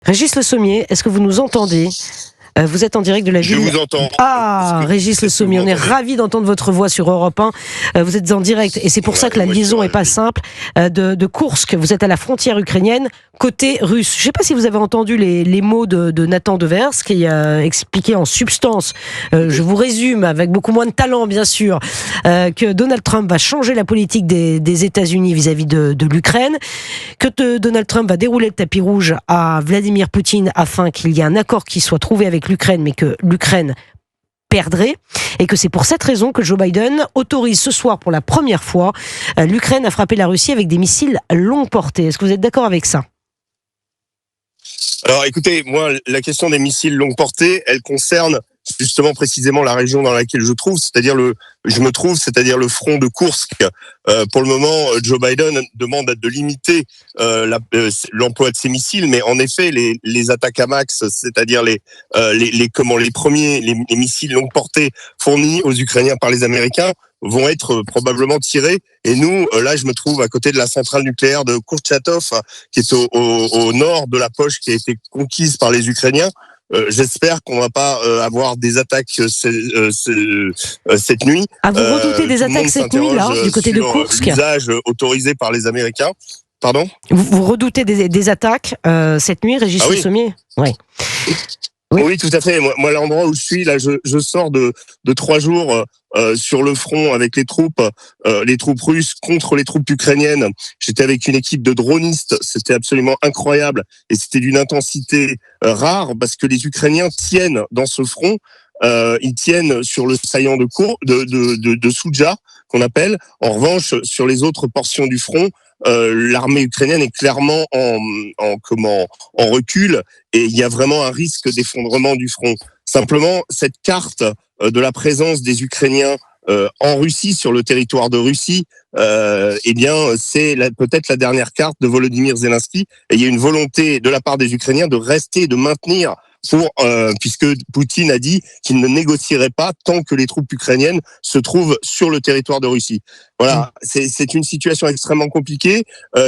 Régis Le Sommier, est-ce que vous nous entendez ? Vous êtes en direct de la ville. Je vous entends. Ah, Régis Le Sommier, on est ravis d'entendre votre voix sur Europe 1. Vous êtes en direct et c'est pour ça que la liaison n'est pas simple. De Koursk, vous êtes à la frontière ukrainienne, côté russe. Je ne sais pas si vous avez entendu les mots de Nathan Devers qui a expliqué en substance, je vous résume avec beaucoup moins de talent bien sûr, que Donald Trump va changer la politique des États-Unis vis-à-vis de l'Ukraine, que Donald Trump va dérouler le tapis rouge à Vladimir Poutine afin qu'il y ait un accord qui soit trouvé avec l'Ukraine, mais que l'Ukraine perdrait, et que c'est pour cette raison que Joe Biden autorise ce soir pour la première fois l'Ukraine à frapper la Russie avec des missiles longue portée. Est-ce que vous êtes d'accord avec ça ? Alors écoutez, moi la question des missiles longue portée, elle concerne justement précisément la région dans laquelle je me trouve, c'est-à-dire le front de Koursk. Pour le moment, Joe Biden demande de limiter l'emploi de ces missiles, mais en effet, les attaques à max, c'est-à-dire les missiles longue portée fournis aux Ukrainiens par les Américains, vont être probablement tirés. Et nous, là, je me trouve à côté de la centrale nucléaire de Kurchatov, qui est au nord de la poche qui a été conquise par les Ukrainiens. J'espère qu'on va pas avoir des attaques cette nuit. Ah, vous redoutez des attaques cette nuit, là, du côté de Koursk ? L'usage autorisé par les Américains. Pardon ? Vous redoutez des attaques cette nuit, Régis Le Sommier ? Oui. Oui, tout à fait. Moi, l'endroit où je suis, là, je sors de 3 jours sur le front avec les troupes russes contre les troupes ukrainiennes. J'étais avec une équipe de dronistes, c'était absolument incroyable et c'était d'une intensité rare parce que les Ukrainiens tiennent dans ce front. Ils tiennent sur le saillant de Soudja qu'on appelle. En revanche, sur les autres portions du front, l'armée ukrainienne est clairement en recul et il y a vraiment un risque d'effondrement du front. Simplement, cette carte de la présence des Ukrainiens en Russie, sur le territoire de Russie, c'est peut-être la dernière carte de Volodymyr Zelensky. Et il y a une volonté de la part des Ukrainiens de rester, de maintenir puisque Poutine a dit qu'il ne négocierait pas tant que les troupes ukrainiennes se trouvent sur le territoire de Russie. Voilà, c'est une situation extrêmement compliquée.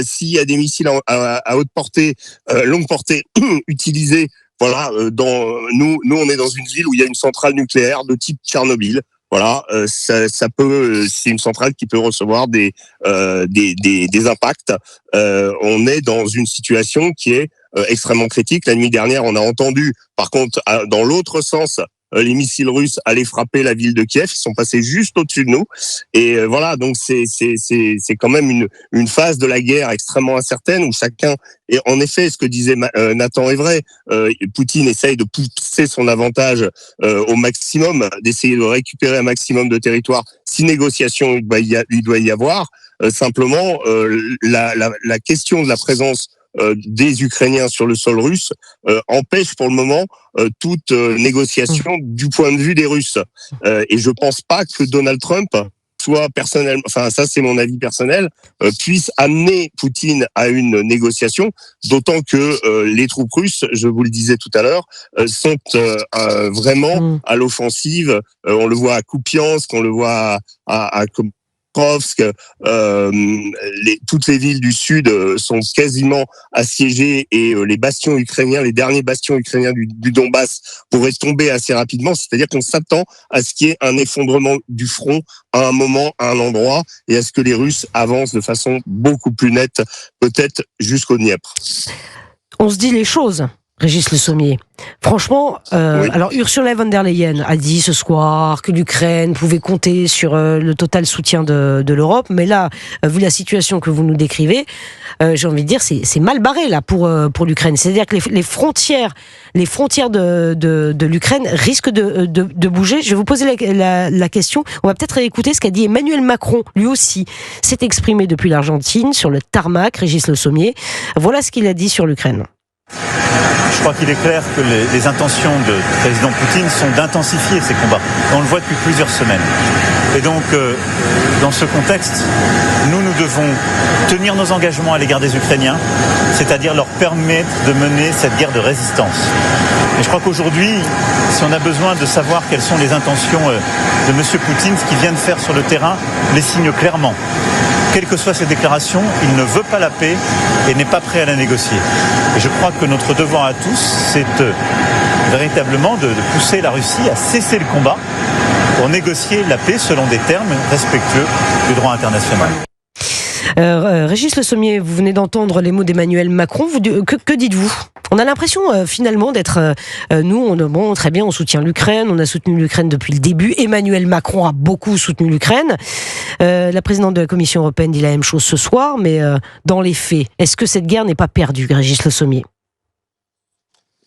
S'il y a des missiles à haute portée, longue portée utilisés, voilà, nous on est dans une ville où il y a une centrale nucléaire de type Tchernobyl. Voilà, c'est une centrale qui peut recevoir des impacts. On est dans une situation qui est extrêmement critique. La nuit dernière, on a entendu, par contre, dans l'autre sens, les missiles russes allaient frapper la ville de Kiev. Ils sont passés juste au-dessus de nous. Et voilà, donc c'est quand même une phase de la guerre extrêmement incertaine où chacun. Et en effet, ce que disait Nathan est vrai. Poutine essaye de pousser son avantage au maximum, d'essayer de récupérer un maximum de territoire. Si négociation il doit y avoir, simplement la question de la présence des Ukrainiens sur le sol russe empêche pour le moment toute négociation du point de vue des Russes. Et je pense pas que Donald Trump soit personnellement, enfin ça c'est mon avis personnel, puisse amener Poutine à une négociation, d'autant que les troupes russes, je vous le disais tout à l'heure, sont vraiment à l'offensive. On le voit à Kupiansk, on le voit à toutes les villes du sud sont quasiment assiégées et les derniers bastions ukrainiens du Donbass pourraient tomber assez rapidement. C'est-à-dire qu'on s'attend à ce qu'il y ait un effondrement du front à un moment, à un endroit, et à ce que les Russes avancent de façon beaucoup plus nette, peut-être jusqu'au Dniepr. On se dit les choses. Régis Le Sommier. Franchement, oui. Alors Ursula von der Leyen a dit ce soir que l'Ukraine pouvait compter sur le total soutien de l'Europe, mais là, vu la situation que vous nous décrivez, j'ai envie de dire c'est mal barré là pour l'Ukraine. C'est-à-dire que les frontières de l'Ukraine risquent de bouger. Je vais vous poser la question. On va peut-être écouter ce qu'a dit Emmanuel Macron. Lui aussi s'est exprimé depuis l'Argentine sur le tarmac. Régis Le Sommier. Voilà ce qu'il a dit sur l'Ukraine. Je crois qu'il est clair que les intentions du président Poutine sont d'intensifier ces combats. On le voit depuis plusieurs semaines. Et donc, dans ce contexte, nous devons tenir nos engagements à l'égard des Ukrainiens, c'est-à-dire leur permettre de mener cette guerre de résistance. Et je crois qu'aujourd'hui, si on a besoin de savoir quelles sont les intentions de M. Poutine, ce qu'il vient de faire sur le terrain les signe clairement. quelles que soient ses déclarations, il ne veut pas la paix et n'est pas prêt à la négocier. Et je crois que notre devoir à tous, c'est véritablement de pousser la Russie à cesser le combat pour négocier la paix selon des termes respectueux du droit international. Régis Le Sommier, vous venez d'entendre les mots d'Emmanuel Macron. Que dites-vous ? On a l'impression finalement d'être... très bien, on soutient l'Ukraine, on a soutenu l'Ukraine depuis le début. Emmanuel Macron a beaucoup soutenu l'Ukraine. La présidente de la Commission européenne dit la même chose ce soir, mais dans les faits, est-ce que cette guerre n'est pas perdue, Régis Le Sommier ?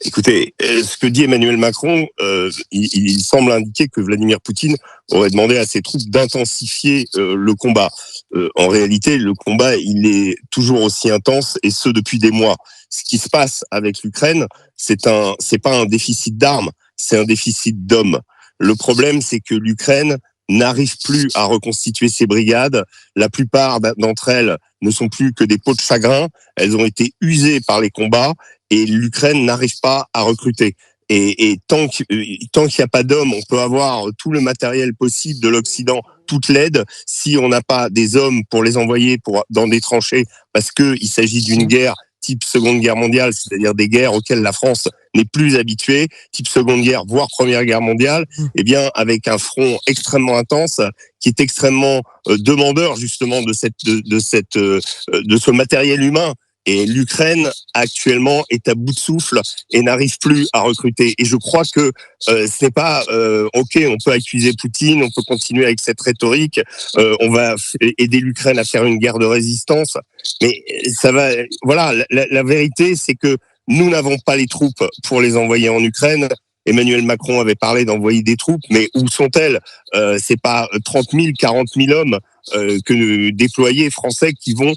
Écoutez, ce que dit Emmanuel Macron, il semble indiquer que Vladimir Poutine aurait demandé à ses troupes d'intensifier le combat. En réalité, le combat, il est toujours aussi intense, et ce depuis des mois. Ce qui se passe avec l'Ukraine, c'est pas un déficit d'armes, c'est un déficit d'hommes. Le problème, c'est que l'Ukraine n'arrive plus à reconstituer ses brigades. La plupart d'entre elles ne sont plus que des peaux de chagrin. Elles ont été usées par les combats et l'Ukraine n'arrive pas à recruter. Et tant qu'il n'y a pas d'hommes, on peut avoir tout le matériel possible de l'Occident, toute l'aide. Si on n'a pas des hommes pour les envoyer dans des tranchées, parce que il s'agit d'une guerre type Seconde Guerre mondiale, c'est-à-dire des guerres auxquelles la France n'est plus habituée, type Seconde Guerre, voire Première Guerre mondiale, eh bien, avec un front extrêmement intense, qui est extrêmement demandeur, justement, de ce matériel humain. Et l'Ukraine, actuellement, est à bout de souffle et n'arrive plus à recruter. Et je crois que ce n'est pas OK, on peut accuser Poutine, on peut continuer avec cette rhétorique, on va aider l'Ukraine à faire une guerre de résistance. Mais ça va. Voilà, la vérité, c'est que nous n'avons pas les troupes pour les envoyer en Ukraine. Emmanuel Macron avait parlé d'envoyer des troupes, mais où sont-elles ? C'est pas 30 000, 40 000 hommes que déployés français qui vont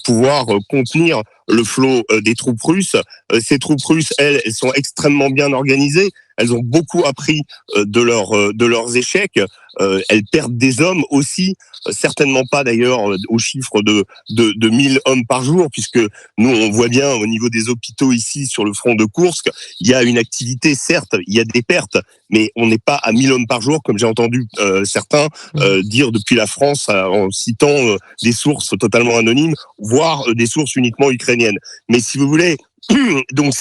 pouvoir contenir le flot des troupes russes. Ces troupes russes, elles sont extrêmement bien organisées. Elles ont beaucoup appris de leurs échecs. Elles perdent des hommes aussi, certainement pas d'ailleurs au chiffre de 1000 hommes par jour, puisque nous on voit bien au niveau des hôpitaux ici sur le front de Koursk, il y a une activité, certes, il y a des pertes, mais on n'est pas à 1000 hommes par jour, comme j'ai entendu certains dire depuis la France en citant des sources totalement anonymes, voire des sources uniquement ukrainiennes. Mais si vous voulez, donc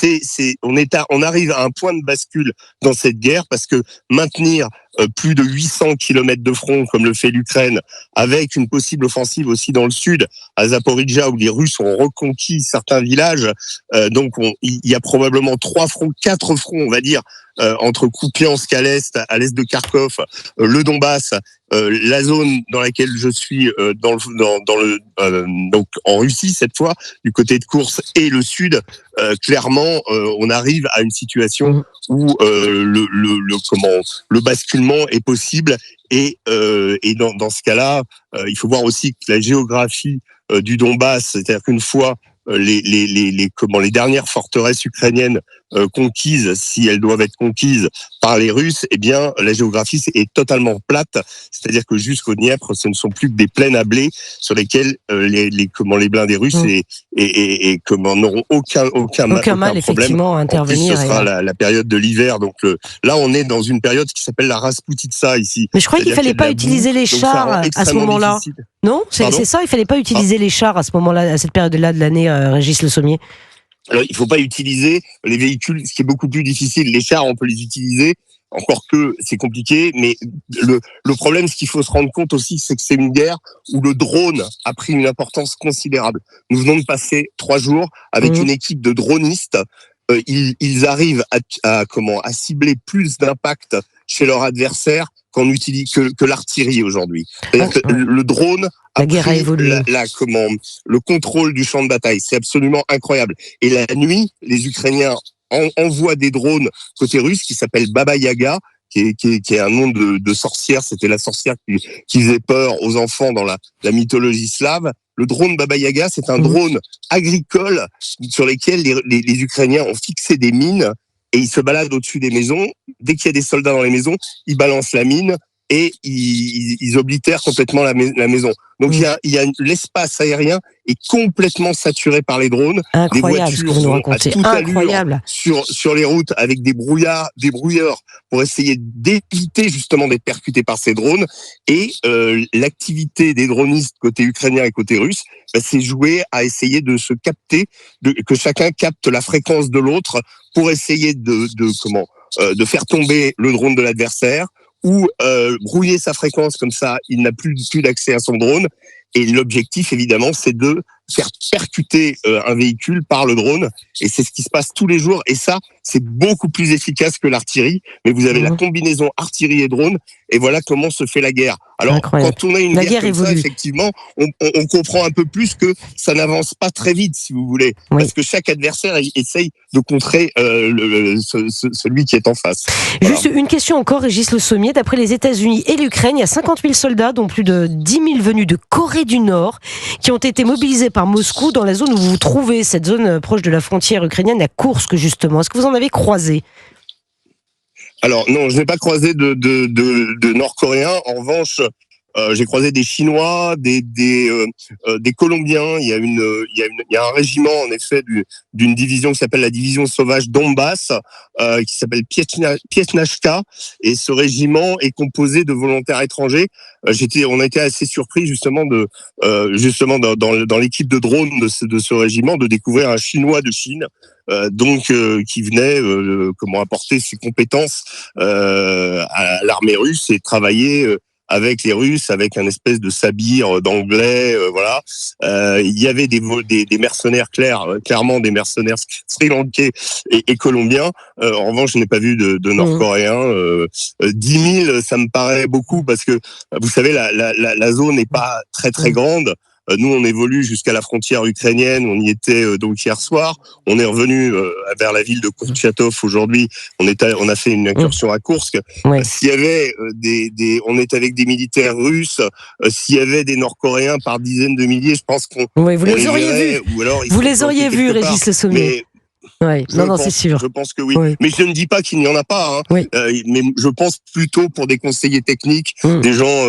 on arrive à un point de bascule dans cette guerre, parce que maintenir plus de 800 kilomètres de front comme le fait l'Ukraine, avec une possible offensive aussi dans le sud, à Zaporijia, où les Russes ont reconquis certains villages, donc il y a probablement 4 fronts, on va dire, entre Kupiansk à l'est de Kharkov, le Donbass, la zone dans laquelle je suis donc en Russie cette fois, du côté de Koursk, et le sud. Clairement, on arrive à une situation où le basculement est possible, et dans ce cas-là, il faut voir aussi que la géographie du Donbass, c'est-à-dire qu'une fois les dernières forteresses ukrainiennes conquises, si elles doivent être conquises par les Russes, eh bien la géographie est totalement plate, c'est-à-dire que jusqu'au Dniepr, ce ne sont plus que des plaines à blé sur lesquelles les blindés russes n'auront aucun mal problème, effectivement, à intervenir. En plus, ce sera la période de l'hiver, donc là on est dans une période qui s'appelle la Rasputitsa ici. Mais je croyais qu'il fallait pas utiliser les chars à ce moment-là. Difficile. Non, c'est ça, il fallait pas utiliser les chars à ce moment-là, à cette période-là de l'année, Régis Le Sommier. Alors, il faut pas utiliser les véhicules, ce qui est beaucoup plus difficile. Les chars, on peut les utiliser, encore que c'est compliqué, mais le problème, ce qu'il faut se rendre compte aussi, c'est que c'est une guerre où le drone a pris une importance considérable. Nous venons de passer 3 jours avec une équipe de dronistes. Ils arrivent à cibler plus d'impact chez leur adversaire qu'on utilise que l'artillerie aujourd'hui. C'est-à-dire que le drone a pris le contrôle du champ de bataille. C'est absolument incroyable. Et la nuit, les Ukrainiens envoient des drones côté russe qui s'appellent Baba Yaga, qui est un nom de sorcière. C'était la sorcière qui faisait peur aux enfants dans la mythologie slave. Le drone Baba Yaga, c'est un drone agricole sur lequel les Ukrainiens ont fixé des mines, et ils se baladent au-dessus des maisons. Dès qu'il y a des soldats dans les maisons, ils balancent la mine et ils oblitèrent complètement la maison. Donc il y a l'espace aérien est complètement saturé par les drones. Incroyable, des ce que vous nous racontez. Incroyable. Sur les routes avec des brouilleurs pour essayer d'éviter justement d'être percutés par ces drones. Et l'activité des dronistes côté ukrainien et côté russe, c'est jouer à essayer de se capter, que chacun capte la fréquence de l'autre pour essayer de faire tomber le drone de l'adversaire ou brouiller sa fréquence, comme ça il n'a plus d'accès à son drone. Et l'objectif, évidemment, c'est de faire percuter un véhicule par le drone. Et c'est ce qui se passe tous les jours. Et ça, c'est beaucoup plus efficace que l'artillerie. Mais vous avez la combinaison artillerie et drone. Et voilà comment se fait la guerre. Alors, quand on a une guerre comme ça, effectivement, on comprend un peu plus que ça n'avance pas très vite, si vous voulez. Parce que chaque adversaire essaye de contrer celui qui est en face. Voilà. Juste une question encore, Régis Le Sommier. D'après les États-Unis et l'Ukraine, il y a 50 000 soldats, dont plus de 10 000 venus de Corée du Nord, qui ont été mobilisés par Moscou dans la zone où vous vous trouvez, cette zone proche de la frontière ukrainienne, à Koursk justement. Est-ce que vous en avez croisé ? Alors non, je n'ai pas croisé de Nord-Coréens. En revanche, j'ai croisé des Chinois, des Colombiens. Il y a un régiment en effet d'une division qui s'appelle la division sauvage Donbass, qui s'appelle Pietnachka, et ce régiment est composé de volontaires étrangers. On a été assez surpris justement dans l'équipe de drones de ce régiment de découvrir un Chinois de Chine. Qui venait apporter ses compétences à l'armée russe et travailler avec les Russes, avec un espèce de sabir d'anglais, voilà. Il y avait des mercenaires clairement des mercenaires sri-lankais et colombiens. En revanche, je n'ai pas vu de Nord-Coréens. 10 000, ça me paraît beaucoup parce que vous savez, la zone n'est pas très très grande. Nous, on évolue jusqu'à la frontière ukrainienne. On y était donc hier soir. On est revenu vers la ville de Kourtchatov aujourd'hui. On a fait une incursion à Koursk. S'il y avait on est avec des militaires russes. S'il y avait des Nord-Coréens par dizaines de milliers, je pense qu'on vous les auriez vus. Vous les auriez vus, Régis Le Sommier. Non, c'est sûr. Je pense que oui. Mais je ne dis pas qu'il n'y en a pas. Mais je pense plutôt pour des conseillers techniques, des gens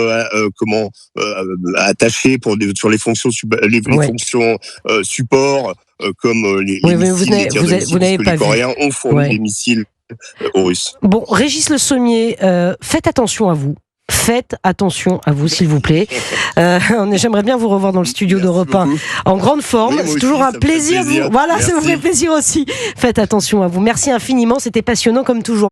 attachés sur les fonctions fonctions support, comme les missiles, les tirs de missiles, parce que les Coréens ont fourni des missiles aux Russes. Bon, Régis Le Sommier, faites attention à vous. Faites attention à vous, s'il vous plaît. J'aimerais bien vous revoir dans le studio d'Europe 1 en grande forme. C'est toujours un plaisir. Voilà, ça vous fait plaisir aussi. Faites attention à vous. Merci infiniment. C'était passionnant comme toujours.